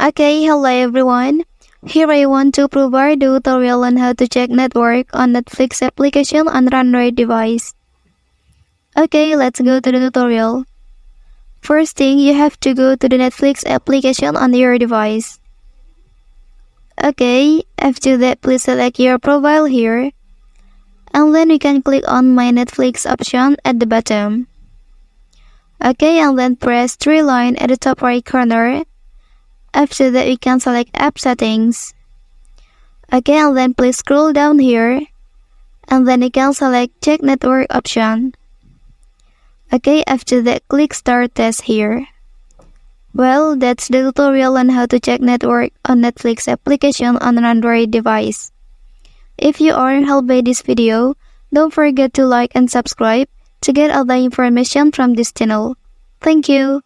Okay, hello everyone. Here I want to provide a tutorial on how to check network on Netflix application on Android device. Okay, let's go to the tutorial. First thing, you have to go to the Netflix application on your device. Okay, after that please select your profile here. And then you can click on My Netflix option at the bottom. Okay, and then press three line at the top right corner. After that, you can select App Settings. Okay, and then please scroll down here. And then you can select Check Network option. Okay, after that, click Start Test here. Well, that's the tutorial on how to check network on Netflix application on an Android device. If you are helped by this video, don't forget to like and subscribe to get other information from this channel. Thank you.